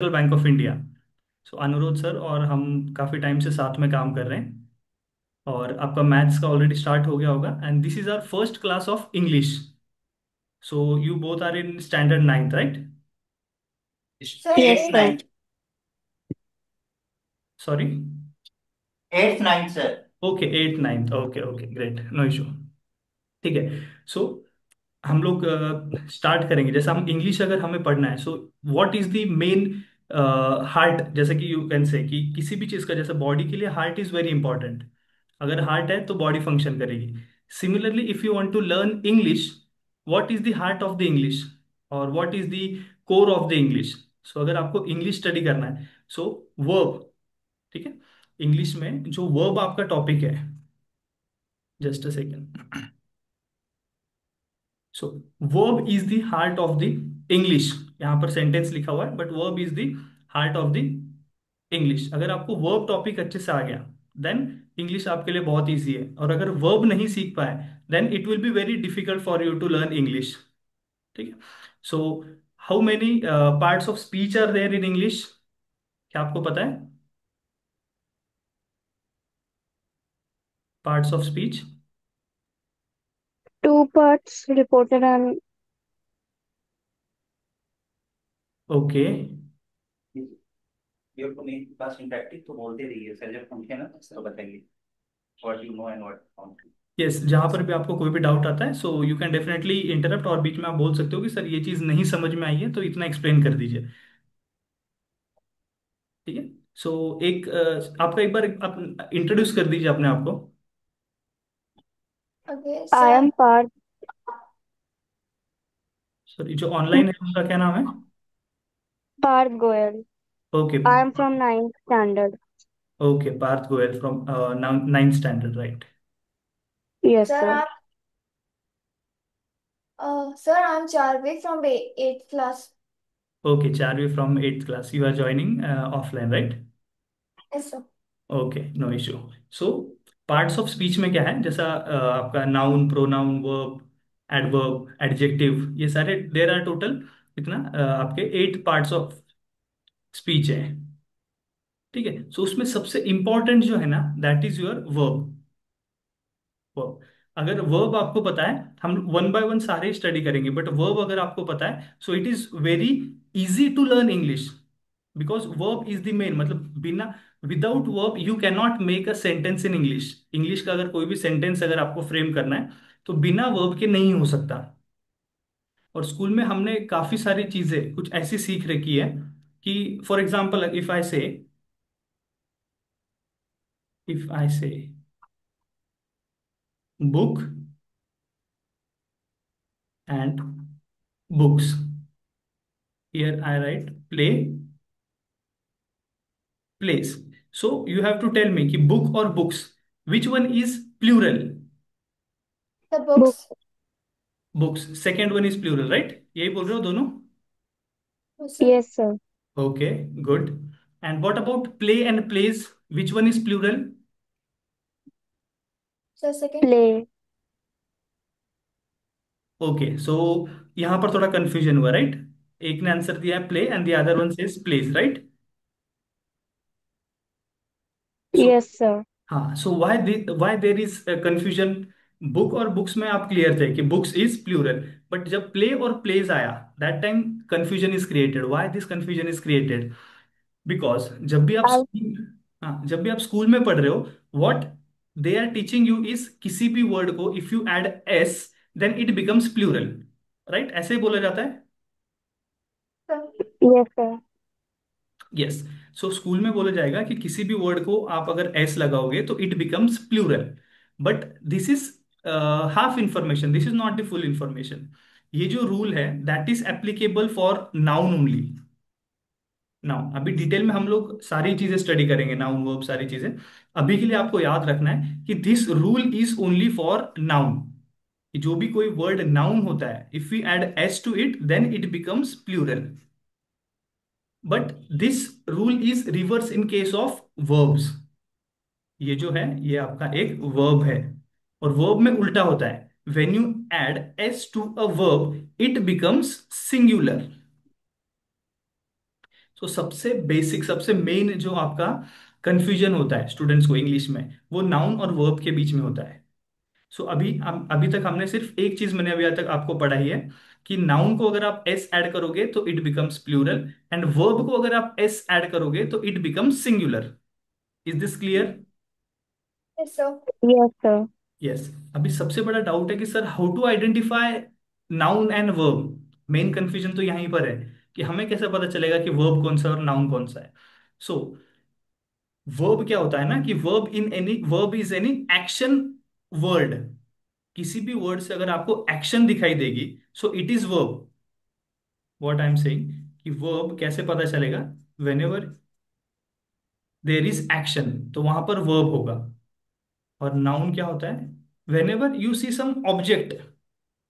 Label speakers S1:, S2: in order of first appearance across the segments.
S1: Central Bank of India. So अनुरोध sir और हम काफ़ी टाइम से साथ में काम कर रहे हैं और आपका मैथ्स का ऑलरेडी स्टार्ट हो गया होगा and this is our first class of English. So you both are in standard ninth right?
S2: Sir
S3: Yes,
S2: eight
S3: sir.
S2: Ninth.
S1: Sorry.
S2: Eighth ninth sir.
S1: Okay eight ninth, okay okay great, no issue. ठीक है। सो हम लोग start करेंगे। जैसे हम English अगर हमें पढ़ना है, so what is the main heart, जैसे कि यू कैन से कि किसी भी चीज़ का, जैसे बॉडी के लिए हार्ट इज वेरी इंपॉर्टेंट। अगर हार्ट है तो बॉडी फंक्शन करेगी। Similarly if you want to learn English, what is the heart of the English और what is the core of the English. So अगर आपको इंग्लिश स्टडी करना है, so verb, ठीक है, इंग्लिश में जो वर्ब आपका टॉपिक है, just a second. So verb is the heart of the English. यहाँ पर सेंटेंस लिखा हुआ है but verb is the heart of the English. अगर आपको वर्ब टॉपिक अच्छे से आ गया देन इंग्लिश आपके लिए बहुत इजी है, और अगर वर्ब नहीं सीख पाए then it will be very difficult for you to learn English. ठीक है। So how many parts of speech are there in English? क्या आपको पता है parts of speech?
S3: Two parts reported on.
S1: Okay.
S2: ये तो मेरी पास इंटरेक्टिव तो बोलते रहिए सर, जब पूछे ना तो बताइए what you know and what.
S1: Yes, जहां पर भी आपको कोई भी डाउट आता है so you can definitely interrupt, और बीच में आप बोल सकते हो कि सर ये चीज नहीं समझ में आई है तो इतना एक्सप्लेन कर दीजिए। ठीक है। सो एक आपका एक बार आप इंट्रोड्यूस कर दीजिए अपने आप को।
S2: Okay
S3: I
S2: sir.
S3: am Parth.
S1: Sir जो ऑनलाइन है उनका क्या नाम है?
S3: Parth Goyal.
S1: Okay.
S3: I am from ninth standard.
S1: Okay, Parth Goyal from ninth standard right?
S3: Yes,
S2: sir
S3: sir.
S2: आप sir I am Charvi from eighth class.
S1: Okay, Charvi from eighth class, you are joining offline right?
S2: Yes sir.
S1: Okay, no issue. So parts of speech में क्या है, जैसा आपका noun, pronoun, verb, adverb, adjective, ये सारे there are total कितना आपके eight parts of speech है। ठीक है। सो उसमें सबसे इंपॉर्टेंट जो है ना that is your verb. Verb, अगर वर्ब आपको पता है, हम वन बाय वन सारे स्टडी करेंगे, बट वर्ब अगर आपको पता है so it is very easy to learn English, because verb is the main, मतलब बिना, without verb you can not make a sentence in English. English का अगर कोई भी सेंटेंस अगर आपको फ्रेम करना है तो बिना वर्ब के नहीं हो सकता। और स्कूल में हमने काफी सारी चीजें कुछ ऐसी सीख रखी है कि for example if I say book and books, here I write play, place. So you have to tell me कि बुक और books, which one is plural?
S2: The
S3: Book.
S2: Books.
S1: Books, second one is plural right? यही बोल रहे हो दोनों?
S2: Sir
S3: Yes, sir.
S1: Okay, good. And what about play and place, which one is plural?
S2: Sir second.
S3: Play.
S1: Okay, so यहां पर थोड़ा confusion हुआ right? एक ने आंसर दिया है play and the other one says place right? So
S3: Yes, sir.
S1: हाँ, so why there is confusion? Book और बुक्स में आप क्लियर थे कि बुक्स इज प्लूरल, बट जब प्ले और प्लेस आया that time confusion is created. Why this confusion is created? Because जब भी आप
S3: I.
S1: स्कूल, हाँ, जब भी आप स्कूल में पढ़ रहे हो, what they are teaching you is किसी भी वर्ड को if you add S then it becomes plural, right? ऐसे ही बोला जाता है।
S2: Sir
S3: Yes, sir.
S1: Yes. So school में बोला जाएगा कि किसी भी वर्ड को आप अगर एस लगाओगे तो it becomes plural, but this is half information, this is not the full information. ये जो रूल है that is applicable for noun only. Noun अभी डिटेल में हम लोग सारी चीजें स्टडी करेंगे, नाउन वर्ब सारी चीजें। अभी के लिए आपको याद रखना है कि this rule is only for noun. जो भी कोई वर्ड नाउन होता है, if we add S to it then it becomes plural, but this rule is reverse in case of verbs. ये जो है ये आपका एक वर्ब है, और वर्ब में उल्टा होता है, when you add S to a verb it becomes singular. So सबसे बेसिक, सबसे मेन जो आपका कंफ्यूजन होता है स्टूडेंट्स को इंग्लिश में, वो नाउन और वर्ब के बीच में होता है। सो अभी तक हमने सिर्फ एक चीज मैंने अभी तक आपको पढ़ाई है कि नाउन को अगर आप एस ऐड करोगे तो it becomes plural, and verb को अगर आप एस ऐड करोगे तो it becomes singular. Is this clear?
S4: Yes, sir.
S3: Yes, sir.
S1: Yes. अभी सबसे बड़ा डाउट है कि sir how to identify noun and verb. Main confusion तो यहीं पर है कि हमें कैसे पता चलेगा कि वर्ब कौन सा है और नाउन कौन सा है। सो वर्ब क्या होता है ना कि verb is any action word. किसी भी वर्ड से अगर आपको एक्शन दिखाई देगी, सो it is verb. What I am saying कि वर्ब कैसे पता चलेगा? When ever there is action तो वहां पर वर्ब होगा। और नाउन क्या होता है? Whenever you see some object.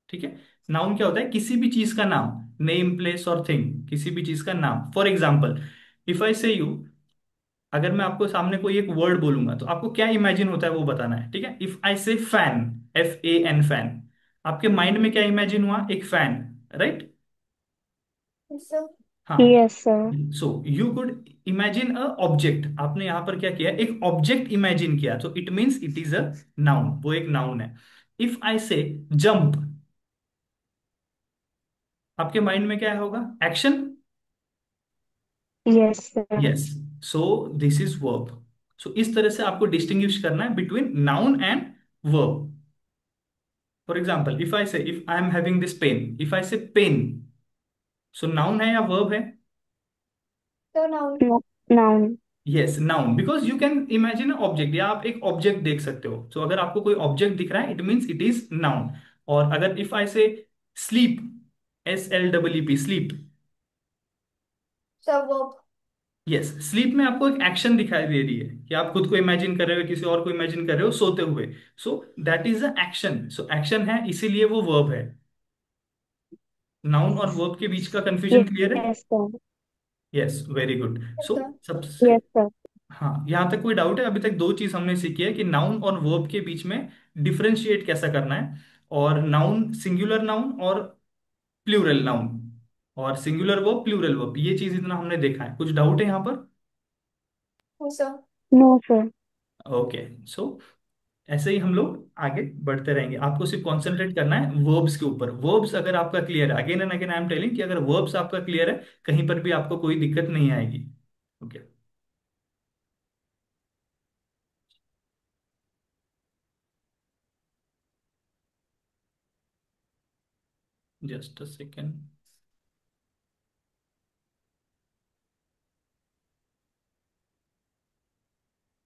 S1: ठीक है। नाउन क्या होता है? किसी भी चीज का नाम, नेम, प्लेस और थिंग, किसी भी चीज का नाम। फॉर एग्जाम्पल, इफ आई से यू, अगर मैं आपको सामने कोई एक वर्ड बोलूंगा तो आपको क्या इमेजिन होता है वो बताना है। ठीक है। इफ आई से फैन, FAN, फैन, आपके माइंड में क्या इमेजिन हुआ? एक फैन, राइट?
S4: Yes, sir.
S1: हाँ।
S3: Yes, sir.
S1: So you could imagine a object. आपने यहां पर क्या किया? एक ऑब्जेक्ट इमेजिन किया, तो it means it is a noun, वो एक नाउन है। इफ आई से जंप, आपके माइंड में क्या होगा? Action.
S3: Yes, sir.
S1: Yes. So this is verb. सो इस तरह से आपको डिस्टिंग्विश करना है between noun and verb. For example, if I am having this pen, if I say pen, so noun है या वर्ब है?
S4: So now,
S3: No, noun.
S1: Yes, noun, because you can imagine object, या आप एक object देख सकते हो। सो अगर आपको कोई ऑब्जेक्ट दिख रहा है, it means it is noun. और अगर इफ आई से sleep, SLEEP, sleep,
S4: so verb.
S1: Yes, sleep में आपको एक एक्शन दिखाई दे रही है कि आप खुद को इमेजिन कर रहे हो, किसी और को इमेजिन कर रहे हो सोते हुए। सो that is a action. So action है, इसीलिए वो वर्ब है। नाउन और वर्ब के बीच का कंफ्यूजन
S3: Yes,
S1: क्लियर है?
S3: yes, sir.
S1: Yes, very good.
S4: Yes,
S1: सो
S4: sir.
S1: सबसे,
S3: Yes, sir.
S1: हाँ, यहां तक कोई डाउट है? अभी तक दो चीज हमने सीखी है कि नाउन और वर्ब के बीच में डिफरेंशिएट कैसा करना है, और नाउन, सिंगुलर नाउन और प्लूरल नाउन, और सिंगुलर वर्ब, प्लूरल वर्ब, ये चीज इतना हमने देखा है। कुछ डाउट है यहाँ पर?
S4: Yes, sir.
S3: No, sir.
S1: Okay. So ऐसे ही हम लोग आगे बढ़ते रहेंगे। आपको सिर्फ कॉन्सेंट्रेट करना है वर्ब्स के ऊपर। वर्ब्स अगर आपका क्लियर है, again and again I am telling कि अगर वर्ब्स आपका क्लियर है, कहीं पर भी आपको कोई दिक्कत नहीं आएगी। Okay, just a second.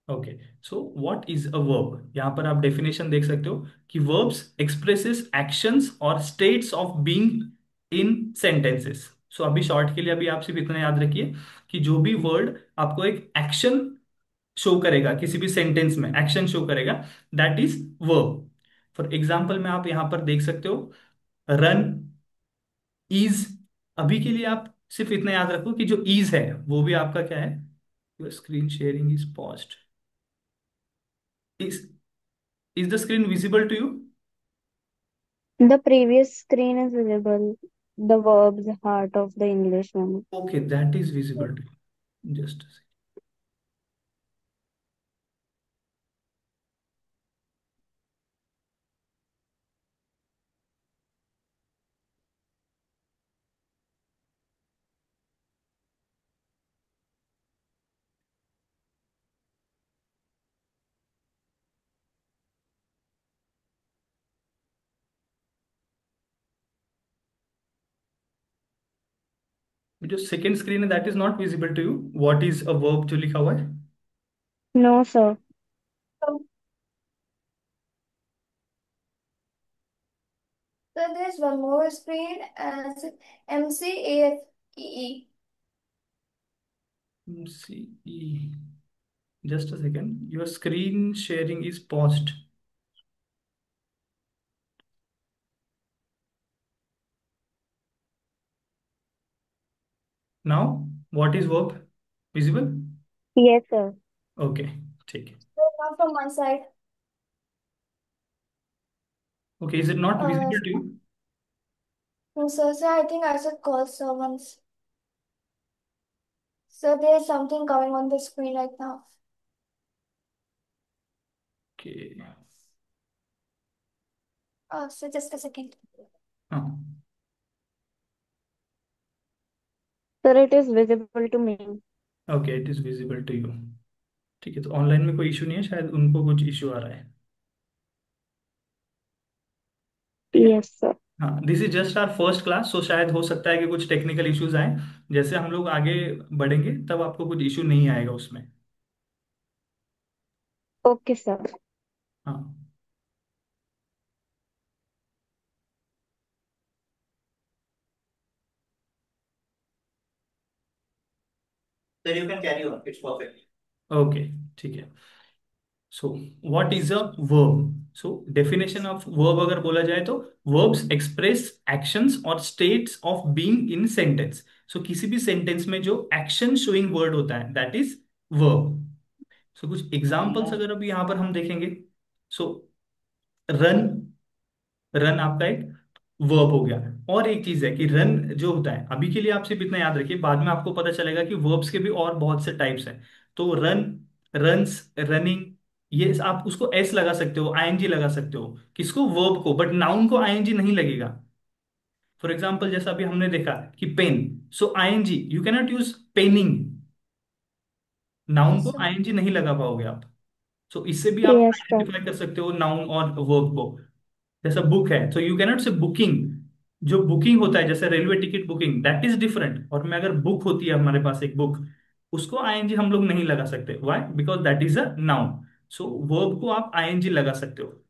S1: Okay, so what is a verb? यहां पर आप डेफिनेशन देख सकते हो कि वर्ब्स एक्सप्रेसेस एक्शंस और states of being in sentences. So अभी शॉर्ट के लिए अभी आप सिर्फ इतना याद रखिए कि जो भी वर्ड आपको एक एक्शन शो करेगा, किसी भी सेंटेंस में एक्शन शो करेगा, that is verb. For example में आप यहां पर देख सकते हो रन, इज। अभी के लिए आप सिर्फ इतना याद रखो कि जो इज है वो भी आपका क्या है? Your screen sharing is paused. Is the screen visible to you?
S3: The previous screen is visible. The verb's heart of the English one.
S1: Okay, that is visible to you. Just a second. जो second screen है that is not visible to you. What is a verb जो लिखा हुआ है?
S3: No, sir.
S4: So, so there's one more screen as MCAFEE.
S1: CE. Just a second. Your screen sharing is paused. Now, what is verb? Visible?
S3: Yes, sir.
S1: Okay, ठीक है।
S4: So now from my side.
S1: Okay, is it not
S4: Uh,
S1: visible to you?
S4: no, sir, I think I should call someone. So there's something coming on the screen right now.
S1: Okay.
S4: So just a second.
S1: हाँ
S3: Sir, it is visible to me.
S1: Okay, it is visible to you. ठीक है, तो online में कोई issue नहीं है, शायद उनको कुछ इशू आ रहा है। ठीक है।
S3: Yes, sir.
S1: हाँ, this is just our first class, so शायद हो सकता है कि कुछ टेक्निकल इश्यूज आए। जैसे हम लोग आगे बढ़ेंगे तब आपको कुछ इशू नहीं आएगा उसमें।
S3: Okay, sir.
S1: हाँ।
S2: Then you can carry on. It's perfect.
S1: Okay, ठीक है। So what is a verb? So definition of verb अगर बोला जाए तो वर्ब्स एक्सप्रेस एक्शंस और states of being in sentence. So किसी भी सेंटेंस में जो एक्शन शोइंग वर्ड होता है दैट इज वर्ब। सो कुछ एग्जांपल्स अगर अभी यहां पर हम देखेंगे, सो रन, रन आपका एक वर्ब हो गया। और एक चीज है कि रन जो होता है, अभी के लिए आप सिर्फ इतना याद रखिए, बाद में आपको पता चलेगा कि वर्ब्स के भी और बहुत से टाइप्स हैं। तो रन, रन्स, रनिंग, ये आप उसको एस लगा सकते हो, आईएनजी लगा सकते हो, किसको, वर्ब को, बट नाउन को आईएनजी नहीं लगेगा। फॉर एग्जाम्पल जैसा अभी हमने देखा कि pen, so ING you cannot use penning, noun
S4: Yes,
S1: को
S4: sir.
S1: आईएनजी नहीं लगा पाओगे आप। सो इससे भी आप
S3: Yes, sir.
S1: आइडेंटिफाई कर सकते हो नाउन और वर्ब को। जैसा बुक है, तो यू कैनॉट से बुकिंग, जो बुकिंग होता है जैसे railway ticket booking, that is different. और मैं अगर बुक होती है हमारे पास एक बुक, उसको आईएनजी हम लोग नहीं लगा सकते, why, because that is a noun. So verb को आप आईएनजी लगा सकते हो।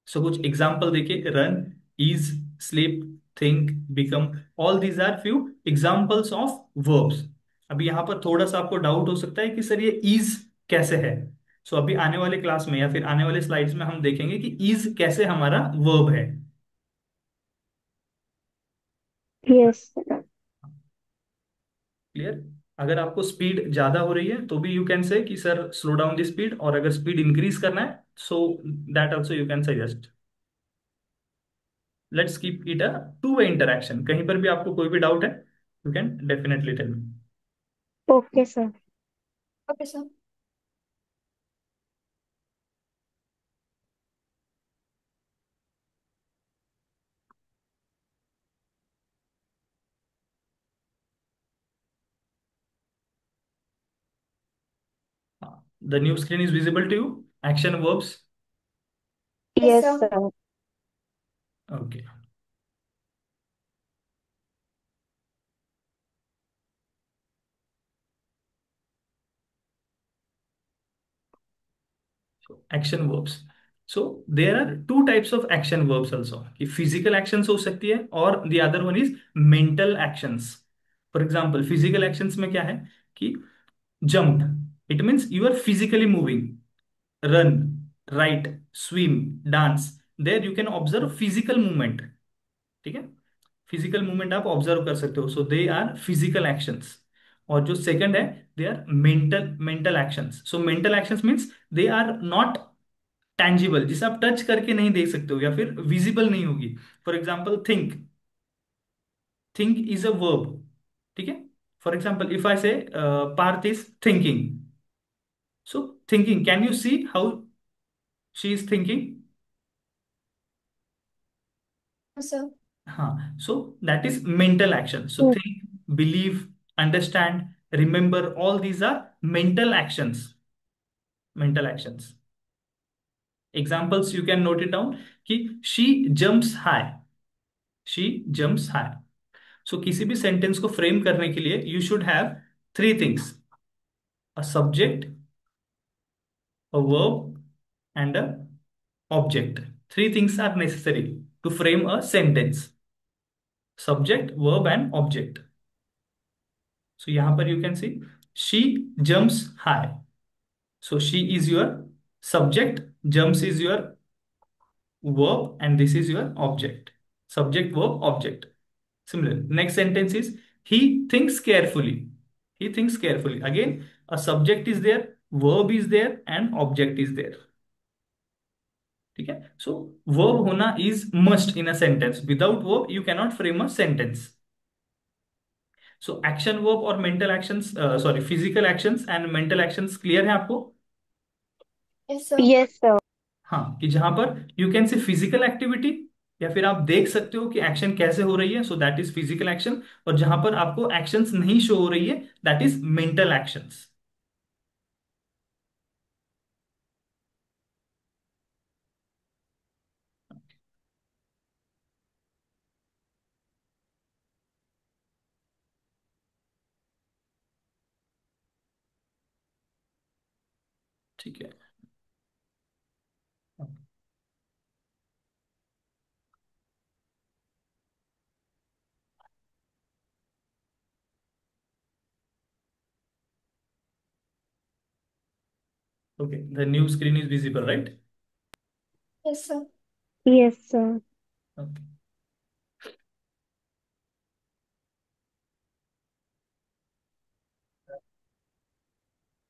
S1: सो कुछ एग्जाम्पल देखिए, run, is, sleep, think, become, all these are few examples of verbs. अभी यहां पर थोड़ा सा आपको डाउट हो सकता है कि सर ये इज कैसे है। सो अभी आने वाले क्लास में या फिर आने वाले स्लाइड्स में हम देखेंगे कि इज कैसे हमारा वर्ब है।
S3: Yes, sir.
S1: क्लियर? अगर आपको स्पीड ज्यादा हो रही है तो भी यू कैन से कि sir slow down the speed, और अगर स्पीड इंक्रीज करना है so that also you can suggest. Let's keep it a two way interaction. कहीं पर भी आपको कोई भी डाउट है, you can definitely tell me.
S3: Okay, sir.
S4: Okay, sir.
S1: The new screen is visible to you, action verbs.
S4: Yes,
S3: Yes,
S4: sir.
S3: sir.
S1: Okay, action verbs. So there are two types of action verbs also, कि physical actions हो सकती है और the other one is mental actions. For example physical actions में क्या है कि jump, it means you are physically moving, run, write, swim, dance, there you can observe physical movement. ठीक है, फिजिकल मूवमेंट आप ऑब्जर्व कर सकते हो, so they are physical actions. और जो सेकंड है, they are mental mental actions. So mental actions means they are not tangible, जिसे आप टच करके नहीं देख सकते हो या फिर विजिबल नहीं होगी। For example think, think is a verb. ठीक है, for example if I say Parth is thinking, so thinking, can you see how she is thinking?
S4: Yes, sir.
S1: हाँ, so that is mental action. So
S3: Yes,
S1: think, believe, understand, remember, all these are mental actions, mental actions. Examples you can note it down कि she jumps high, she jumps high. So किसी भी sentence को frame करने के लिए you should have three things, a subject, a verb, and a object. Three things are necessary to frame a sentence: subject, verb, and object. So यहाँ पर you can see she jumps high. So she is your subject, jumps is your verb, and this is your object. Subject, verb, object. Similar. Next sentence is he thinks carefully. He thinks carefully. Again, a subject is there, verb is there, and object is there. ठीक है, so verb होना is must in a sentence, without verb you cannot frame a sentence. So action verb और mental actions, sorry physical actions and mental actions clear है आपको?
S4: Yes, sir.
S3: Yes, sir.
S1: हाँ, कि जहां पर यू कैन से physical activity, या फिर आप देख सकते हो कि एक्शन कैसे हो रही है, so that is physical action. और जहां पर आपको एक्शंस नहीं शो हो रही है, दैट इज मेंटल एक्शंस। ठीक है। Okay, the new screen is visible, right?
S4: Yes, sir.
S3: Yes, sir.
S1: Okay.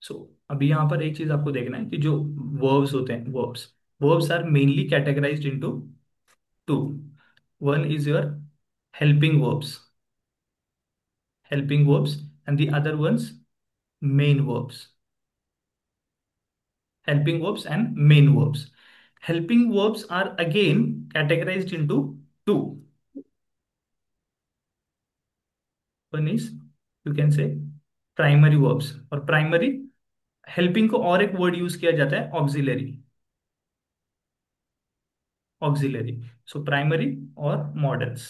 S1: So अभी यहाँ पर एक चीज आपको देखना है कि जो वर्ब्स होते हैं, verbs verbs are mainly categorised into two. One is your helping verbs, helping verbs, and the other ones main verbs. Helping verbs and main verbs. Helping verbs are again categorized into two. One is, you can say, primary verbs, और primary helping को और एक word use किया जाता है, auxiliary. Auxiliary. So primary और models.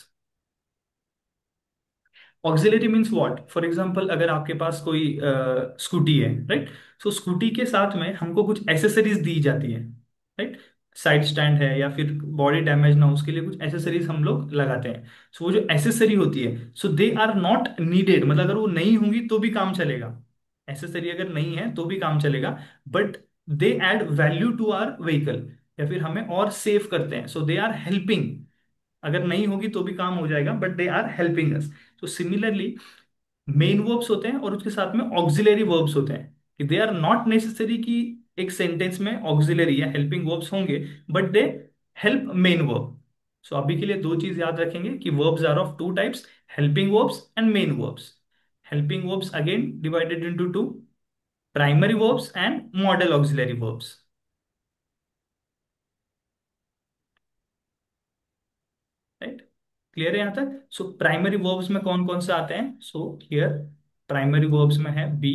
S1: Auxiliary means what? For example, अगर आपके पास कोई स्कूटी है, राइट? सो स्कूटी के साथ में हमको कुछ एसेसरीज दी जाती है, राइट? साइड स्टैंड है, या फिर बॉडी डैमेज ना हो उसके लिए कुछ एसेसरीज हम लोग लगाते हैं। सो वो जो एसेसरी होती है, सो दे आर नॉट नीडेड, मतलब अगर वो नहीं होंगी तो भी काम चलेगा। एसेसरी अगर नहीं है तो भी काम चलेगा, but they add value to our vehicle, या फिर हमें और सेव करते हैं। So they are helping. अगर नहीं होगी तो भी काम हो जाएगा, but they are helping us. तो सिमिलरली मेन वर्ब्स होते हैं और उसके साथ में ऑक्सिलरी वर्ब्स होते हैं, कि दे आर नॉट नेसेसरी कि एक सेंटेंस में ऑक्सिलरी या हेल्पिंग वर्ब्स होंगे, but they help main verb. So अभी के लिए दो चीज याद रखेंगे कि verbs are of two types, helping verbs and main verbs. Helping verbs again divided into two, primary verbs and modal auxiliary verbs. Right? Clear है यहां तक? सो प्राइमरी वर्ब्स में कौन कौन से आते हैं? सो हियर प्राइमरी वर्ब्स में है be,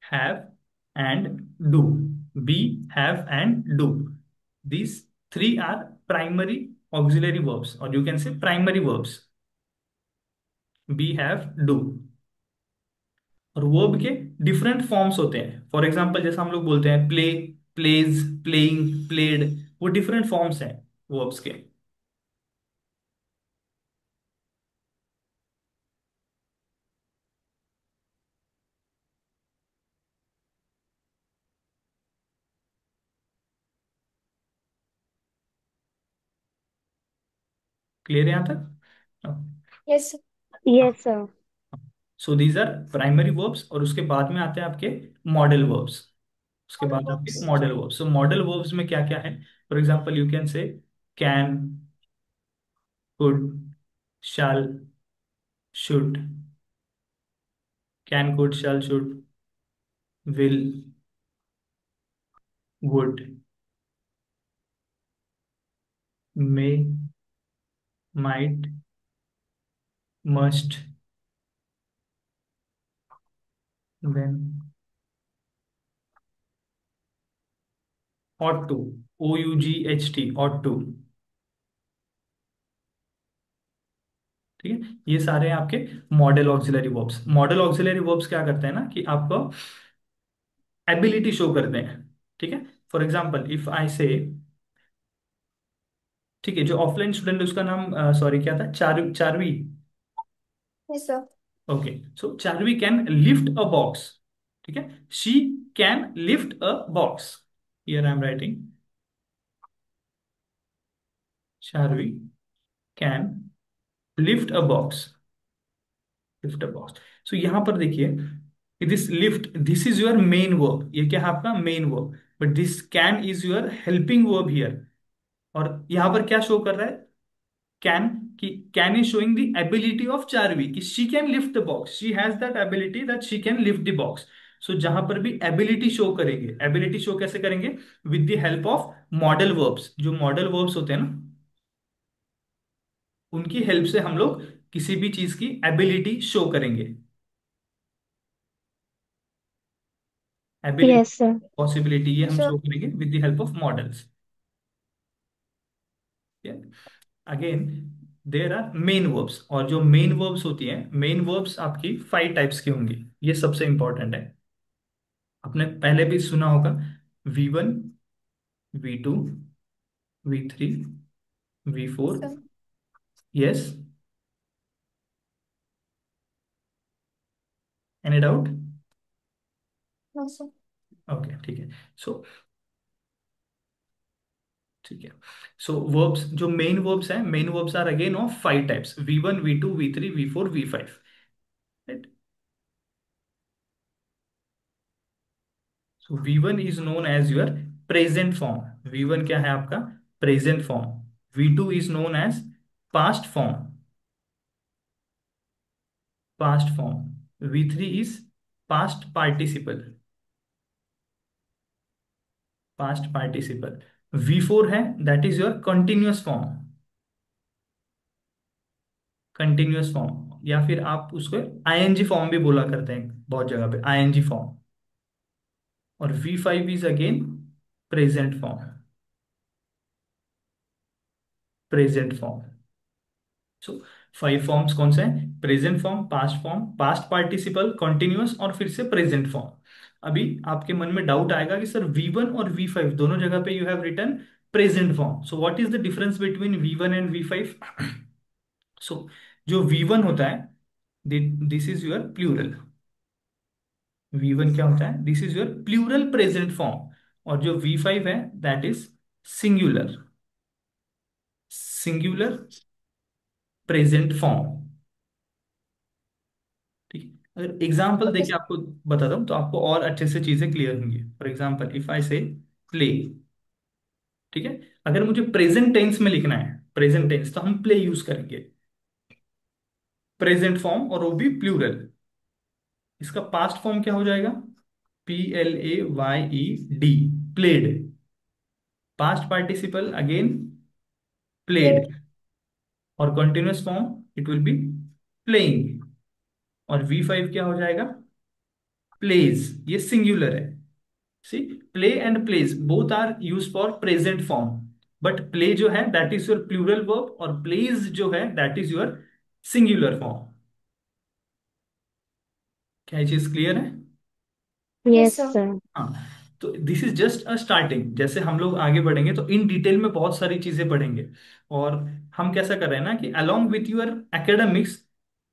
S1: have and do. Be, have and do, these three are primary auxiliary verbs, or you can say primary verbs, be, have, do। और वर्ब के डिफरेंट फॉर्म्स होते हैं। फॉर एग्जांपल, जैसा हम लोग बोलते हैं प्ले, प्लेज, प्लेइंग, प्लेड, वो डिफरेंट फॉर्म्स हैं वर्ब्स के। क्लियर है यहां तक?
S4: Yes, sir.
S3: Yes, sir.
S1: So these are primary verbs, और उसके बाद में आते हैं आपके मॉडल वर्ब्स। उसके
S4: Model
S1: बाद आपके
S4: verbs.
S1: Modal verbs. So modal verbs में क्या क्या है? For example, you can say can, could, shall, should, can, could, shall, should, will, would, may, might, must, then, ought to, ought, ought to। ठीक है, ये सारे हैं आपके model auxiliary verbs. Model auxiliary verbs क्या करते हैं ना, कि आपको एबिलिटी शो करते हैं। ठीक है, फॉर एग्जाम्पल इफ आई से, ठीक है, जो ऑफलाइन स्टूडेंट है उसका नाम सॉरी क्या था, Charvi.
S4: Yes, sir.
S1: Okay, so Charvi can lift a box. ठीक है, she can lift a box. Here I am writing Charvi can lift a box, lift a box. So यहां पर देखिए, this lift, this is your main verb, ये क्या है आपका main verb, but this can is your helping verb here. और यहां पर क्या शो कर रहा है? कैन कि can is showing the ability of Charvi, कि she can lift the box, she has that ability that she can lift the box. So जहां पर भी एबिलिटी शो करेंगे, एबिलिटी शो कैसे करेंगे? With the help of modal verbs. जो modal verbs होते हैं ना, उनकी हेल्प से हम लोग किसी भी चीज की एबिलिटी शो करेंगे। Ability,
S3: Yes, sir.
S1: पॉसिबिलिटी, ये
S4: Yes,
S1: हम
S4: sir.
S1: शो करेंगे with the help of modals. Again there are main verbs, और जो मेन वर्ब्स होती है, मेन वर्ब्स आपकी 5 टाइप्स की होंगी। ये सबसे इंपॉर्टेंट है। आपने पहले भी सुना होगा V1, V2, V3, V4।
S4: Sir.
S1: Yes, any doubt?
S4: No, sir.
S1: Okay, ठीक है। सो ठीक है, सो वर्ब्स, जो मेन वर्ब्स हैं, main verbs are again of 5 types: V1, V2, V3, V4, V5। Right? So V1 is known as your present form. V1 क्या है आपका? Present form. V2 is known as past form, past form. V3 is past participle, past participle. V4 है, that is your continuous form, continuous form, या फिर आप उसको ING form भी बोला करते हैं बहुत जगह पे, आईएनजी फॉर्म। और V5 is again present form, present form. So 5 forms कौन से हैं? Present form, past form, past participle, continuous, और फिर से प्रेजेंट फॉर्म। अभी आपके मन में डाउट आएगा कि सर V1 और V5 दोनों जगह पे you have written present form, so what is the difference between V1 and V5? So जो V1 होता है, this is your plural. V1 क्या होता है? This is your plural present form. और जो V5 है, that is singular, singular present form. ठीक है, अगर एग्जाम्पल
S4: Okay,
S1: देके आपको बताता हूं तो आपको और अच्छे से चीजें क्लियर होंगी। फॉर एग्जाम्पल, इफ आई से प्ले, ठीक है, अगर मुझे प्रेजेंट टेंस में लिखना है, प्रेजेंट टेंस, तो हम प्ले यूज करेंगे, प्रेजेंट फॉर्म, और वो भी प्लूरल। इसका पास्ट फॉर्म क्या हो जाएगा? PLAYED, played. Past participle again
S4: played.
S1: Played, और continuous form it will be playing. और V5 क्या हो जाएगा? प्लेज, ये सिंगुलर है। See, play and plays both are use for present form, but play जो है that is your plural verb, और प्लेज जो है that is your singular form. क्या ये चीज क्लियर है?
S4: Yes,
S3: Yes,
S4: sir.
S3: sir.
S1: हाँ, तो this is just a starting. जैसे हम लोग आगे बढ़ेंगे तो इन डिटेल में बहुत सारी चीजें पढ़ेंगे। और हम कैसा कर रहे हैं ना कि अलोंग विथ योर एकेडमिक्स,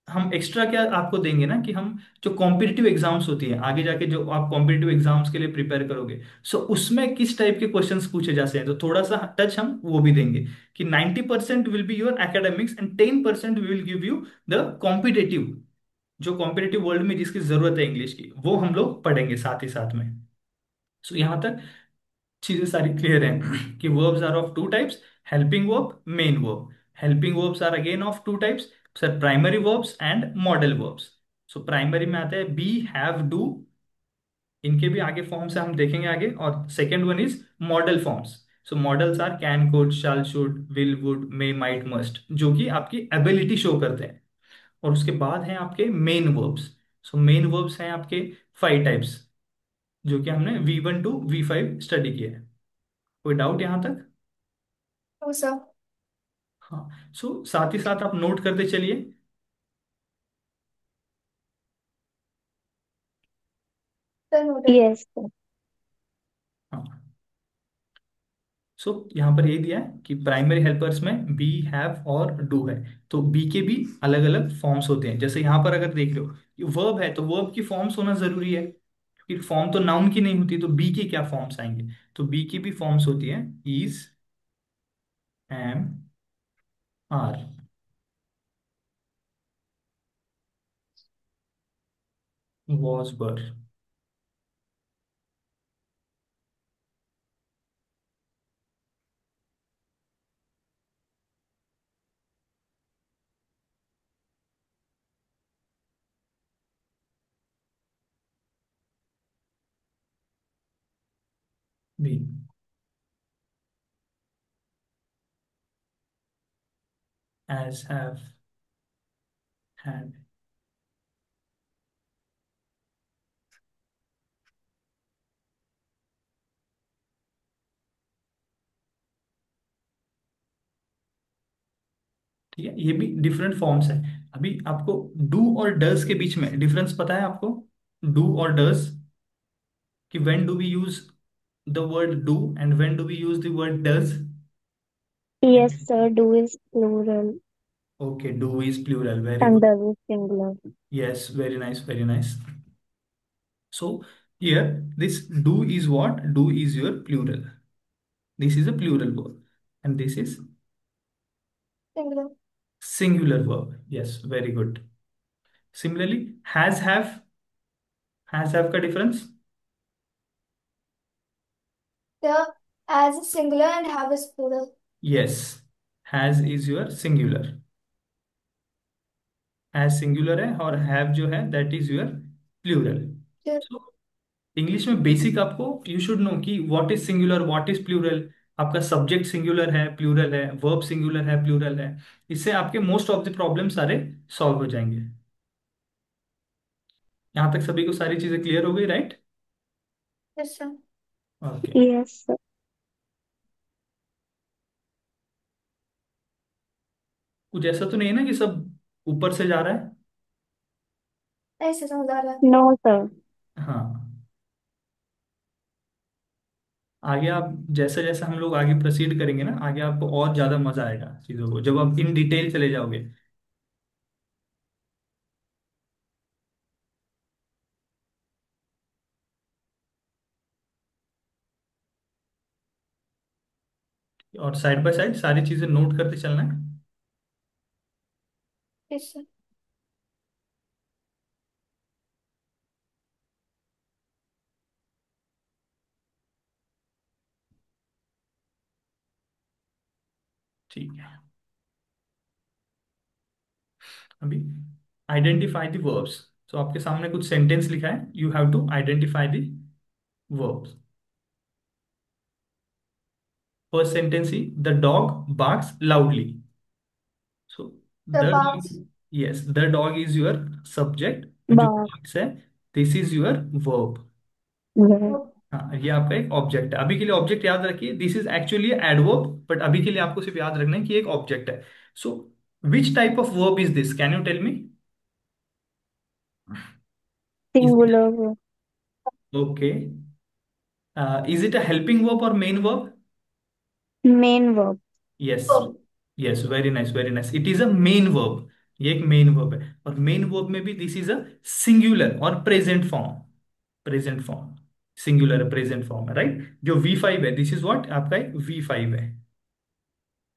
S1: हम एक्स्ट्रा क्या आपको देंगे ना, कि हम जो कॉम्पिटिटिव एग्जाम्स होती है आगे जाके, जो आप कॉम्पिटिटिव एग्जाम्स के लिए प्रिपेयर करोगे, सो उसमें किस टाइप के क्वेश्चंस पूछे जा सकते हैं, तो थोड़ा सा टच हम वो भी देंगे। कि 90% will be your academics and 10% we will give you the competitive, जो कॉम्पिटिटिव वर्ल्ड में जिसकी जरूरत है इंग्लिश की, वो हम लोग पढ़ेंगे साथ ही साथ में। सो यहाँ तक चीजें सारी क्लियर हैं कि verbs are of 2 types: helping verb, main verb. Helping verbs are again of 2 types, sir, primary verbs and modal verbs. So primary में आते हैं बी, हैव, डू, इनके भी आगे फॉर्म्स है, हम देखेंगे आगे। और second one is modal forms. So modals are can, could, shall, should, will, would, may, might, must, जो कि आपकी एबिलिटी शो करते हैं। और उसके बाद हैं आपके main verbs. So main verbs हैं आपके 5 टाइप्स, जो कि हमने V1 टू V5 स्टडी किया है। कोई डाउट यहां तक?
S4: No, sir.
S1: हाँ, सो साथ ही साथ आप नोट करते चलिए।
S4: Sir, noted.
S3: Yes, sir.
S1: हाँ, सो यहाँ पर ये दिया है कि प्राइमरी हेल्पर्स में बी, हैव और डू है। तो बी के भी अलग अलग फॉर्म्स होते हैं। जैसे यहाँ पर अगर देख लो, ये वर्ब है, तो वर्ब की फॉर्म्स होना जरूरी है, क्योंकि फॉर्म तो नाउन की नहीं होती, तो बी की क्या फॉर्म्स आएंगे? तो बी की भी फॉर्म्स होती है: is, am, are, was, were. Been, as have, had। ठीक है, ये भी डिफरेंट फॉर्म्स है। अभी आपको डू और डज के बीच में डिफरेंस पता है आपको? डू और डज, कि when do we use the word do and when do we use the word does?
S3: Yes, sir. Do is plural
S1: okay, do is plural, very
S3: and
S1: good.
S3: does is singular.
S1: Yes, very nice, very nice. So here this do is what? Do is your plural, this is a plural verb and this is
S4: Singular.
S1: singular verb। yes, very good। similarly has have का difference?
S4: The as is singular and have is plural.
S1: yes, has is your singular, has singular है, और have जो है that is your plural।
S4: Sure.
S1: so English में basic आपको you should know कि what is singular, what is plural. आपका subject singular है, plural है, वर्ब सिंगुलर है, प्लूरल है। इससे आपके मोस्ट ऑफ द प्रॉब्लम सारे सॉल्व हो जाएंगे। यहाँ तक सभी को सारी चीजें क्लियर हो गई, right?
S4: Yes, sir.
S1: Okay.
S3: Yes, sir.
S1: कुछ ऐसा तो नहीं है ना कि सब ऊपर से जा रहा है?
S4: ऐसे समझ आ रहा है।
S3: No, sir.
S1: हाँ, आगे आप जैसे जैसे हम लोग आगे प्रोसीड करेंगे ना, आगे आपको और ज्यादा मजा आएगा चीजों को, जब आप इन डिटेल चले जाओगे। और साइड बाय साइड सारी चीजें नोट करते चलना है।
S4: Yes, sir.
S1: ठीक है, अभी आइडेंटिफाई द वर्ब्स। तो आपके सामने कुछ सेंटेंस लिखा है, you have to identify the verbs. First sentence ही, the dog barks loudly. So
S4: The
S1: the,
S4: box.
S1: Yes, the dog is your subject, जो
S3: Bar.
S1: बार्क्स है this is your verb.
S3: Yes.
S4: Oh,
S1: हाँ, ये आपका एक object है। अभी के लिए ऑब्जेक्ट याद रखिए, this is actually adverb, but अभी के लिए आपको सिर्फ याद रखना है कि एक ऑब्जेक्ट है। So which type of verb is this, can you tell me? Is it,
S3: Singular verb.
S1: Okay, is it a helping verb और main verb?
S3: Main verb.
S1: Yes,
S4: oh.
S1: Yes, very nice, very nice, it is a main verb. ये एक main verb है, और main verb में भी this is a singular और present form. Present form, singular present form है, right? जो V5 है, दिस इज व्हाट, आपका एक V5 है।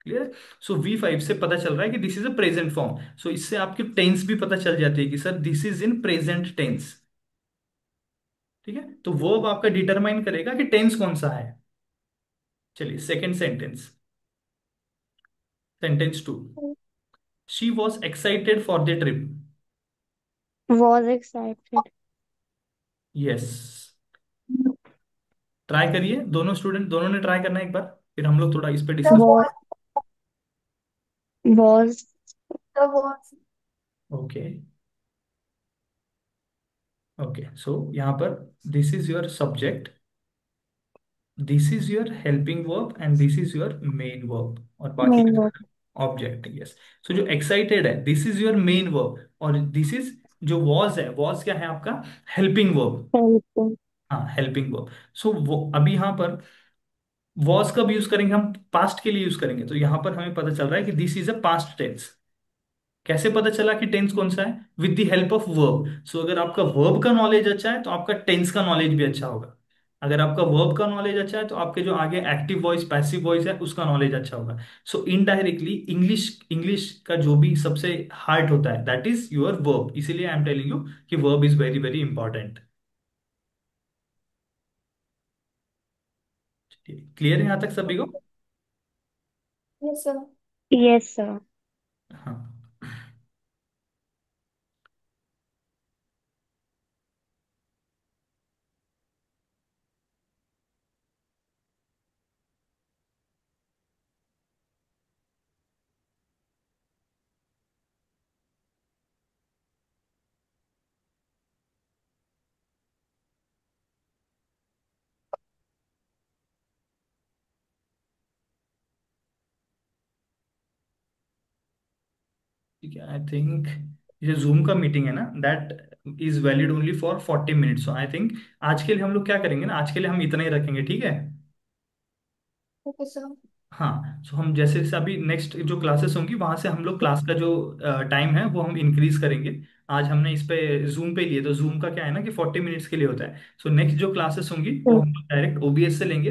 S1: क्लियर? सो V5 से पता चल रहा है कि this is a present form. So इससे आपकी टेंस भी पता चल जाती है कि sir this is in present tense. ठीक है, तो वर्ब आपका डिटरमाइन करेगा कि टेंस कौन सा है। चलिए second sentence, sentence 2, she was excited for the trip.
S3: Was excited.
S1: Yes, try करिए, दोनों स्टूडेंट, दोनों ने ट्राई करना है एक बार, फिर हम लोग थोड़ा इस पे
S4: The
S1: discuss.
S3: Was.
S4: box.
S3: Was.
S4: The box.
S1: Okay, okay, so यहाँ पर this is your subject, this is your helping verb and this is your main verb, और बाकी
S3: Main verb.
S1: Object. Yes, so जो एक्साइटेड है this is your main verb, और this is जो was है, was क्या है आपका? Helping verb.
S3: Helping.
S1: हाँ, हेल्पिंग वर्ब। सो वो अभी यहाँ पर वॉज कब यूज करेंगे? हम पास्ट के लिए यूज करेंगे, तो यहाँ पर हमें पता चल रहा है कि this is a past tense. कैसे पता चला कि टेंस कौन सा है? With the help of verb. So अगर आपका वर्ब का नॉलेज अच्छा है तो आपका टेंस का नॉलेज भी अच्छा होगा। अगर आपका वर्ब का नॉलेज अच्छा है तो आपके जो आगे एक्टिव वॉइस, पैसिव वॉइस है, उसका नॉलेज अच्छा होगा। सो इनडायरेक्टली इंग्लिश, इंग्लिश का जो भी सबसे हार्ट होता है दैट इज योर वर्ब। इसीलिए आई एम टेलिंग यू कि verb is very very important. Clear है यहाँ तक सभी को?
S4: Yes, sir.
S3: Yes, sir.
S1: हाँ, ठीक है, आई थिंक ये जूम का मीटिंग है ना, that is valid only for 40 minutes. So I think आज के लिए हम लोग क्या करेंगे ना, आज के लिए हम इतना ही रखेंगे, ठीक है।
S4: Okay, sir.
S1: हाँ, सो हम जैसे जैसे अभी नेक्स्ट जो क्लासेस होंगी वहां से हम लोग क्लास का जो टाइम है वो हम इंक्रीज करेंगे। आज हमने इस पे जूम पे लिए, तो जूम का क्या है ना कि 40 मिनट्स के लिए होता है। सो नेक्स्ट जो क्लासेस होंगी वो हम लोग डायरेक्ट ओबीएस से लेंगे।